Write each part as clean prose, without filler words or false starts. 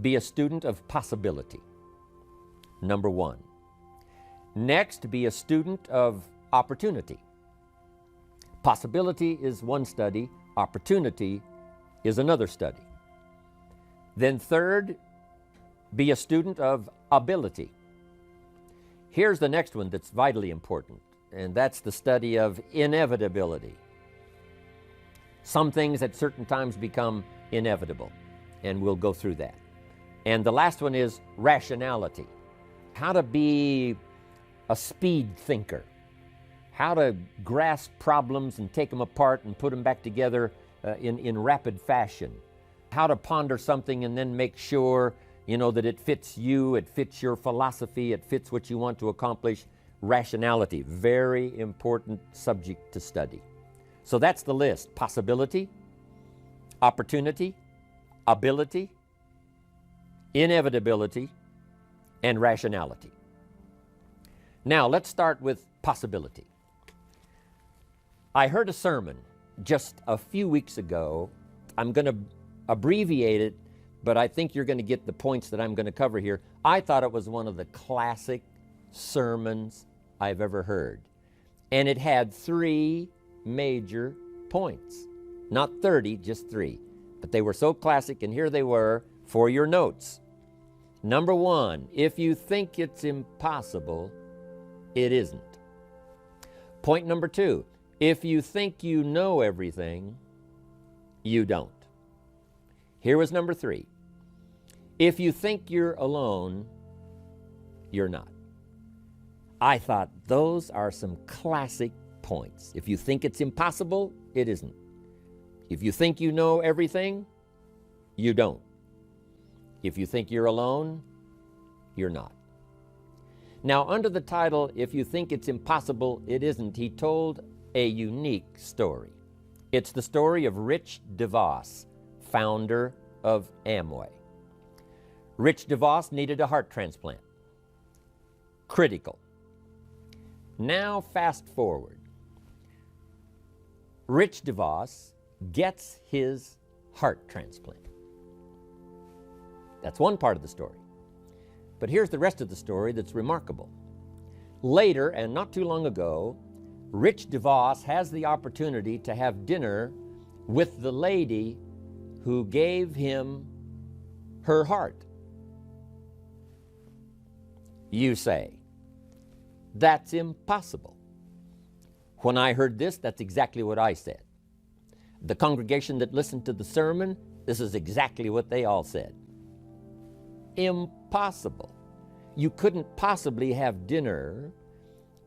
be a student of possibility. Number one. Next, be a student of opportunity. Possibility is one study, opportunity is another study. Then third, be a student of ability. Here's the next one that's vitally important, and that's the study of inevitability. Some things at certain times become inevitable, and we'll go through that. And the last one is rationality. How to be a speed thinker. How to grasp problems and take them apart and put them back together in rapid fashion. How to ponder something and then make sure, that it fits you, it fits your philosophy, it fits what you want to accomplish. Rationality, very important subject to study. So that's the list: possibility, opportunity, ability, inevitability, and rationality. Now let's start with possibility. I heard a sermon just a few weeks ago. I'm going to abbreviate it, but I think you're going to get the points that I'm going to cover here. I thought it was one of the classic sermons I've ever heard. And it had 3 major points. Not 30, just 3. But they were so classic, and here they were for your notes. Number 1, if you think it's impossible, it isn't. Point number 2, if you think you know everything, you don't. Here was number 3. If you think you're alone, you're not. I thought those are some classic points. If you think it's impossible, it isn't. If you think you know everything, you don't. If you think you're alone, you're not. Now, under the title, If You Think It's Impossible, It Isn't, he told a unique story. It's the story of Rich DeVos, founder of Amway. Rich DeVos needed a heart transplant. Critical. Now fast forward. Rich DeVos gets his heart transplant. That's one part of the story. But here's the rest of the story that's remarkable. Later, and not too long ago, Rich DeVos has the opportunity to have dinner with the lady who gave him her heart. You say, that's impossible. When I heard this, that's exactly what I said. The congregation that listened to the sermon, this is exactly what they all said. Impossible. You couldn't possibly have dinner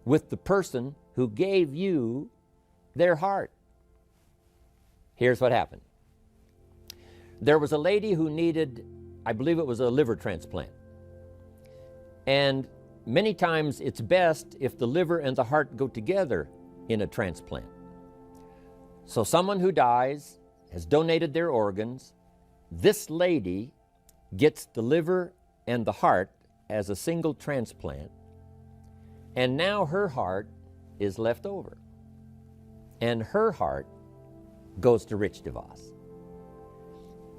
with the person who gave you their heart. Here's what happened. There was a lady who needed, I believe it was a liver transplant. And many times it's best if the liver and the heart go together in a transplant. So someone who dies has donated their organs. This lady gets the liver and the heart as a single transplant, and now her heart is left over. And her heart goes to Rich DeVos.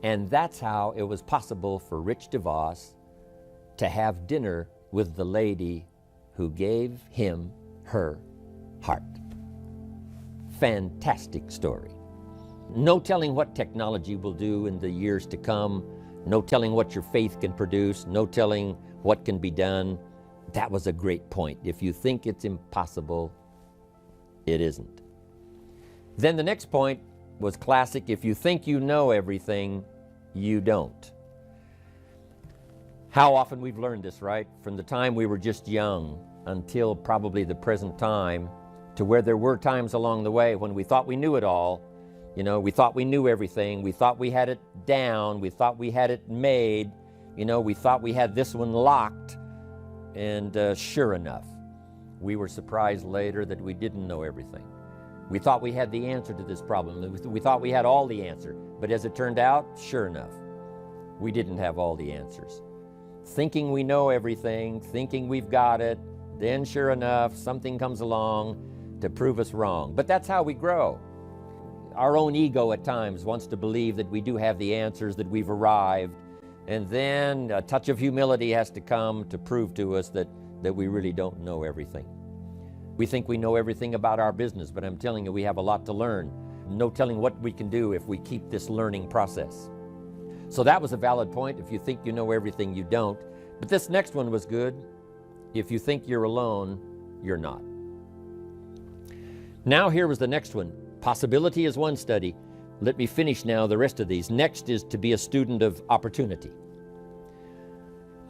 And that's how it was possible for Rich DeVos to have dinner with the lady who gave him her heart. Fantastic story. No telling what technology will do in the years to come. No telling what your faith can produce. No telling what can be done. That was a great point. If you think it's impossible, it isn't. Then the next point was classic. If you think you know everything, you don't. How often we've learned this, right? From the time we were just young until probably the present time, to where there were times along the way when we thought we knew it all. We thought we knew everything. We thought we had it down. We thought we had it made. We thought we had this one locked. And sure enough, we were surprised later that we didn't know everything. We thought we had the answer to this problem. We thought we had all the answer. But as it turned out, sure enough, we didn't have all the answers. Thinking we know everything, thinking we've got it, then sure enough, something comes along to prove us wrong. But that's how we grow. Our own ego at times wants to believe that we do have the answers, that we've arrived, and then a touch of humility has to come to prove to us that we really don't know everything. We think we know everything about our business, but I'm telling you, we have a lot to learn. No telling what we can do if we keep this learning process. So that was a valid point. If you think you know everything, you don't. But this next one was good. If you think you're alone, you're not. Now here was the next one. Possibility is one study. Let me finish now the rest of these. Next is to be a student of opportunity.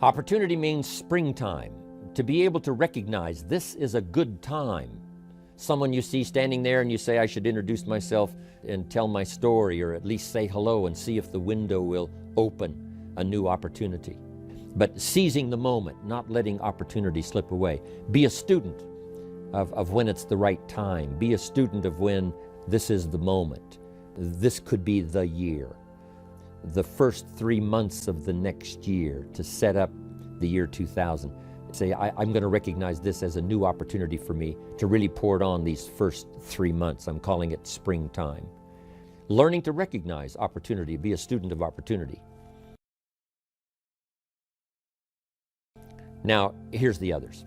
Opportunity means springtime. To be able to recognize this is a good time. Someone you see standing there and you say, I should introduce myself and tell my story, or at least say hello and see if the window will open a new opportunity. But seizing the moment, not letting opportunity slip away. Be a student of when it's the right time. Be a student of when this is the moment. This could be the year. The first 3 months of the next year to set up the year 2000. Say, I'm going to recognize this as a new opportunity for me to really pour it on these first 3 months. I'm calling it springtime. Learning to recognize opportunity, be a student of opportunity. Now, here's the others.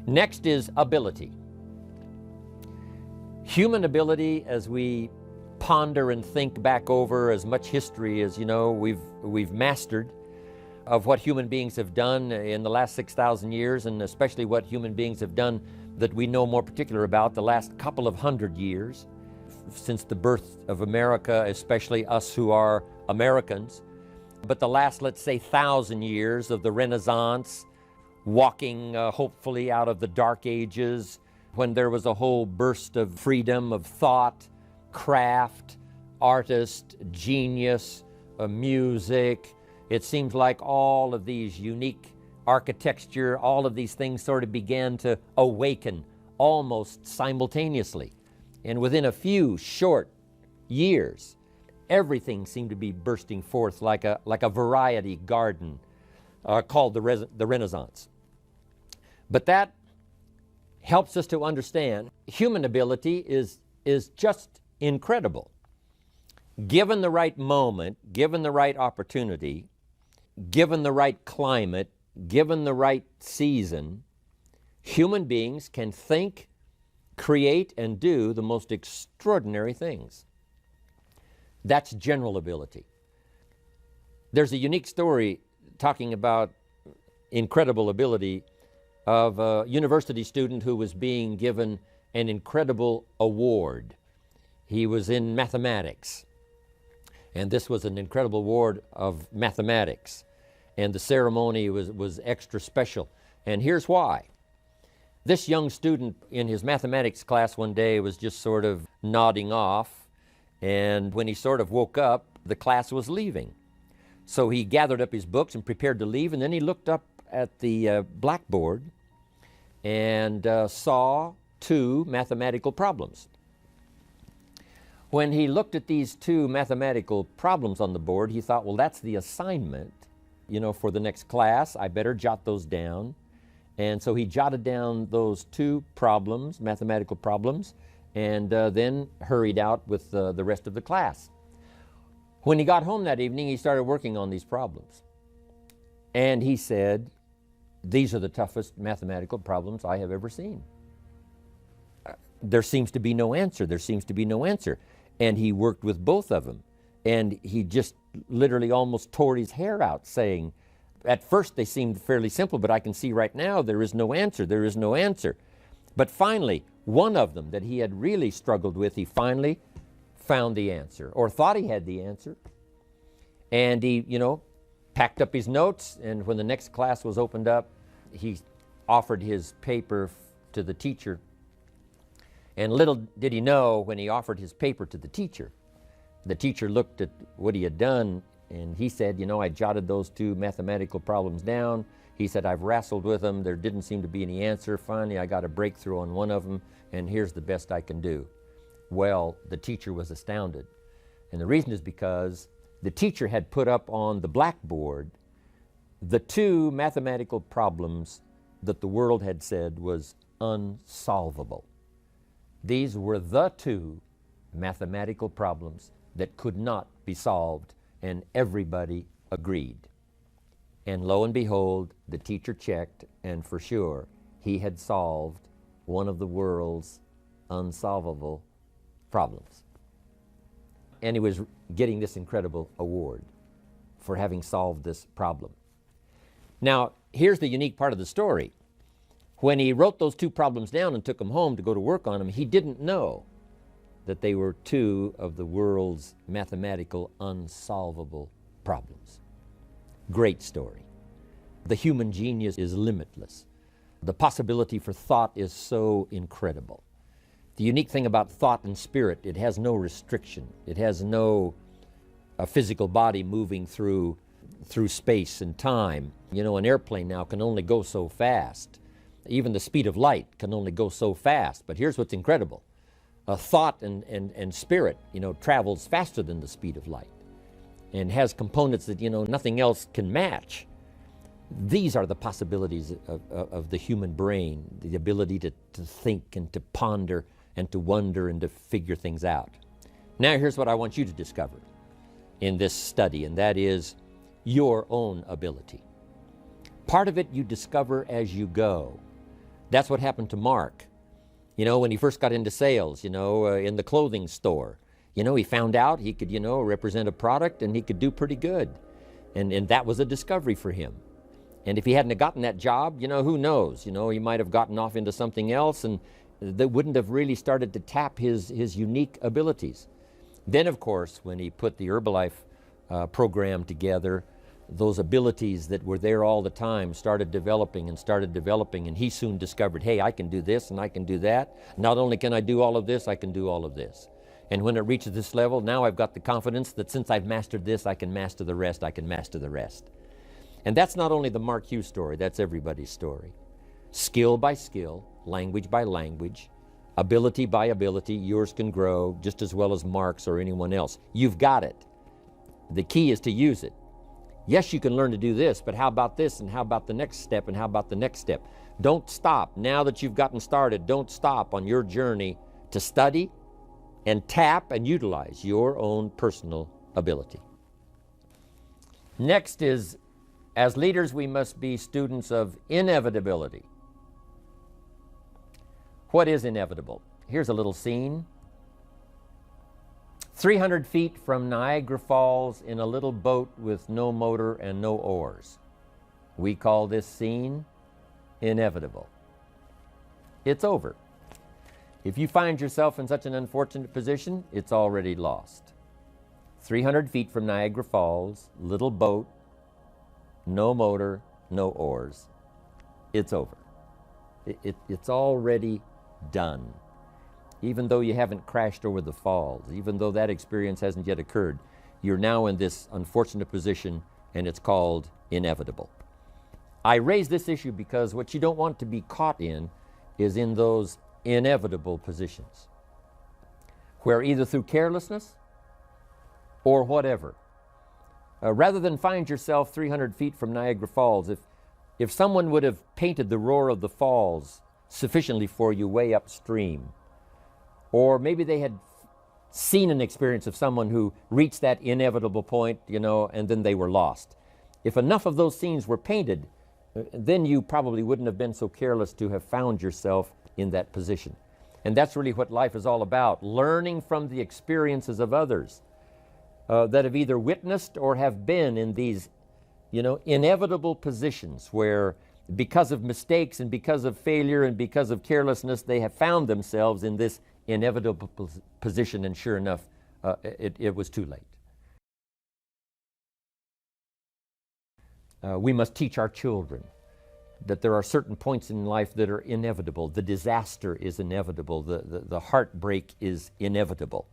Next is ability. Human ability, as we ponder and think back over as much history as we've mastered of what human beings have done in the last 6,000 years, and especially what human beings have done that we know more particular about the last couple of hundred years, since the birth of America, especially us who are Americans. But the last, let's say, 1,000 years of the Renaissance, walking hopefully out of the Dark Ages, when there was a whole burst of freedom of thought, craft, artist, genius, music. It seems like all of these unique architecture, all of these things sort of began to awaken almost simultaneously. And within a few short years, everything seemed to be bursting forth like a variety garden called the Renaissance. But that helps us to understand human ability is just incredible. Given the right moment, given the right opportunity, given the right climate, given the right season, human beings can think, create, and do the most extraordinary things. That's general ability. There's a unique story talking about incredible ability of a university student who was being given an incredible award. He was in mathematics, and this was an incredible award of mathematics, and the ceremony was extra special. And here's why. This young student in his mathematics class one day was just sort of nodding off, and when he sort of woke up, the class was leaving. So he gathered up his books and prepared to leave, and then he looked up at the blackboard and saw two mathematical problems. When he looked at these two mathematical problems on the board, he thought, well, that's the assignment, for the next class. I better jot those down. And so he jotted down those two problems, mathematical problems, and then hurried out with the rest of the class. When he got home that evening, he started working on these problems. And he said, these are the toughest mathematical problems I have ever seen. There seems to be no answer. There seems to be no answer. And he worked with both of them. And he just literally almost tore his hair out saying, at first they seemed fairly simple, but I can see right now there is no answer. There is no answer. But finally, one of them that he had really struggled with, he finally found the answer, or thought he had the answer. And he, packed up his notes, and when the next class was opened up, he offered his paper to the teacher. And little did he know, when he offered his paper to the teacher looked at what he had done, and he said, I jotted those two mathematical problems down. He said, I've wrestled with them. There didn't seem to be any answer. Finally, I got a breakthrough on one of them, and here's the best I can do. Well, the teacher was astounded. And the reason is because the teacher had put up on the blackboard the two mathematical problems that the world had said was unsolvable. These were the two mathematical problems that could not be solved, and everybody agreed. And lo and behold, the teacher checked, and for sure, he had solved one of the world's unsolvable problems. And he was getting this incredible award for having solved this problem. Now, here's the unique part of the story. When he wrote those two problems down and took them home to go to work on them, he didn't know that they were two of the world's mathematical unsolvable problems. Great story. The human genius is limitless. The possibility for thought is so incredible. The unique thing about thought and spirit, it has no restriction. It has no physical body moving through space and time. You know, an airplane now can only go so fast. Even the speed of light can only go so fast. But here's what's incredible. Thought and spirit, you know, travels faster than the speed of light and has components that, you know, nothing else can match. These are the possibilities of the human brain, the ability to think and to ponder and to wonder and to figure things out. Now here's what I want you to discover in this study, and that is your own ability. Part of it you discover as you go. That's what happened to Mark. You know, when he first got into sales, you know, in the clothing store, you know, he found out he could, you know, represent a product and he could do pretty good. And that was a discovery for him. And if he hadn't have gotten that job, you know, who knows? You know, he might have gotten off into something else and that wouldn't have really started to tap his unique abilities. Then, of course, when he put the Herbalife program together, those abilities that were there all the time started developing, and he soon discovered, hey, I can do this and I can do that. Not only can I do all of this, I can do all of this. And when it reaches this level, now I've got the confidence that since I've mastered this, I can master the rest, I can master the rest. And that's not only the Mark Hughes story, that's everybody's story. Skill by skill, language by language, ability by ability, yours can grow just as well as Mark's or anyone else. You've got it. The key is to use it. Yes, you can learn to do this, but how about this, and how about the next step, and how about the next step? Don't stop. Now that you've gotten started, don't stop on your journey to study and tap and utilize your own personal ability. Next is, as leaders, we must be students of inevitability. What is inevitable? Here's a little scene. 300 feet from Niagara Falls in a little boat with no motor and no oars. We call this scene inevitable. It's over. If you find yourself in such an unfortunate position, it's already lost. 300 feet from Niagara Falls, little boat, no motor, no oars. It's over. It's already done. Even though you haven't crashed over the falls, even though that experience hasn't yet occurred, you're now in this unfortunate position, and it's called inevitable. I raise this issue because what you don't want to be caught in is in those inevitable positions, where either through carelessness or whatever, rather than find yourself 300 feet from Niagara Falls, if someone would have painted the roar of the falls sufficiently for you way upstream, or maybe they had seen an experience of someone who reached that inevitable point, you know, and then they were lost. If enough of those scenes were painted, then you probably wouldn't have been so careless to have found yourself in that position. And that's really what life is all about, learning from the experiences of others that have either witnessed or have been in these, you know, inevitable positions where because of mistakes and because of failure and because of carelessness, they have found themselves in this inevitable position, and sure enough, it was too late. We must teach our children that there are certain points in life that are inevitable. The disaster is inevitable. The heartbreak is inevitable.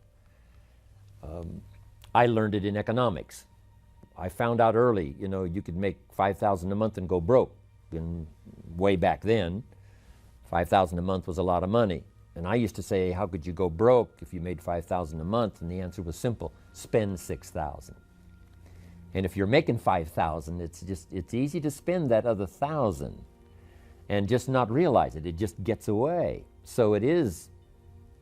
I learned it in economics. I found out early, you know, you could make $5,000 a month and go broke. And way back then, $5,000 a month was a lot of money. And I used to say, how could you go broke if you made $5,000 a month? And the answer was simple: spend $6,000. And if you're making $5,000, it's easy to spend that other $1,000 and just not realize it. It just gets away. So it is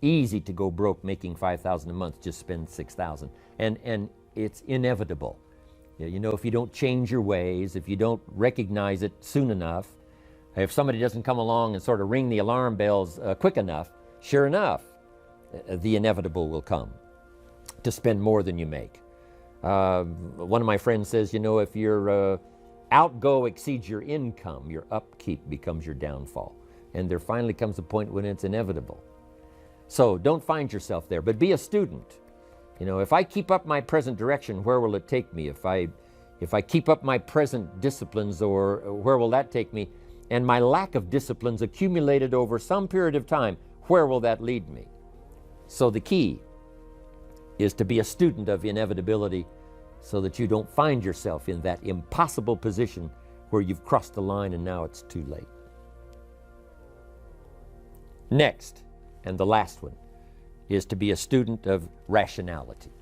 easy to go broke making $5,000 a month, just spend $6,000. And it's inevitable. You know, if you don't change your ways, if you don't recognize it soon enough, if somebody doesn't come along and sort of ring the alarm bells quick enough, sure enough, the inevitable will come, to spend more than you make. One of my friends says, you know, if your outgo exceeds your income, your upkeep becomes your downfall. And there finally comes a point when it's inevitable. So don't find yourself there, but be a student. You know, if I keep up my present direction, where will it take me? If I keep up my present disciplines, or where will that take me? And my lack of disciplines accumulated over some period of time, where will that lead me? So the key is to be a student of inevitability so that you don't find yourself in that impossible position where you've crossed the line and now it's too late. Next, and the last one, is to be a student of rationality.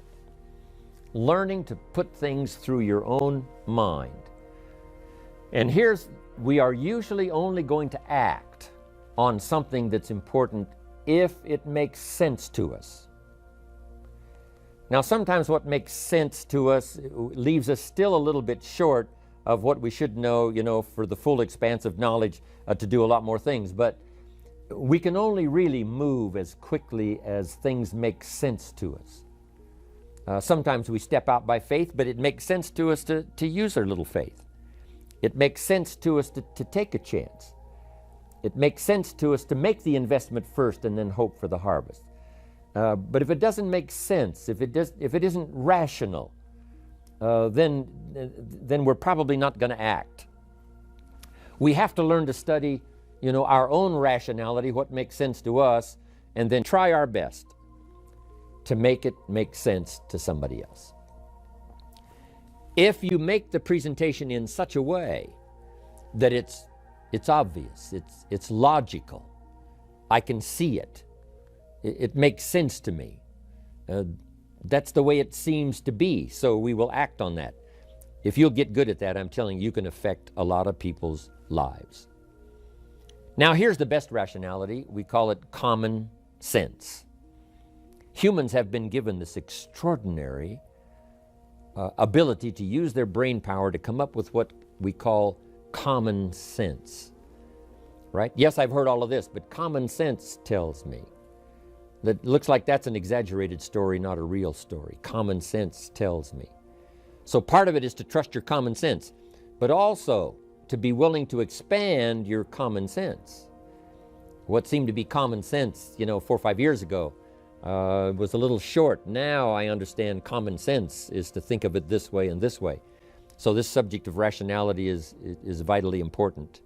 Learning to put things through your own mind. And we are usually only going to act on something that's important if it makes sense to us. Now, sometimes what makes sense to us leaves us still a little bit short of what we should know, you know, for the full expanse of knowledge to do a lot more things. But we can only really move as quickly as things make sense to us. Sometimes we step out by faith, but it makes sense to us to use our little faith. It makes sense to us to take a chance. It makes sense to us to make the investment first and then hope for the harvest. But if it doesn't make sense, if it isn't rational, then we're probably not going to act. We have to learn to study, you know, our own rationality, what makes sense to us, and then try our best to make it make sense to somebody else. If you make the presentation in such a way that it's obvious, it's logical, I can see it, it makes sense to me, that's the way it seems to be, so we will act on that. If you'll get good at that, I'm telling you, you can affect a lot of people's lives. Now, here's the best rationality. We call it common sense. Humans have been given this extraordinary ability to use their brain power to come up with what we call common sense, right? Yes, I've heard all of this, but common sense tells me that looks like that's an exaggerated story, not a real story. Common sense tells me. So part of it is to trust your common sense, but also to be willing to expand your common sense. What seemed to be common sense, you know, 4 or 5 years ago was a little short. Now I understand common sense is to think of it this way and this way. So this subject of rationality is vitally important.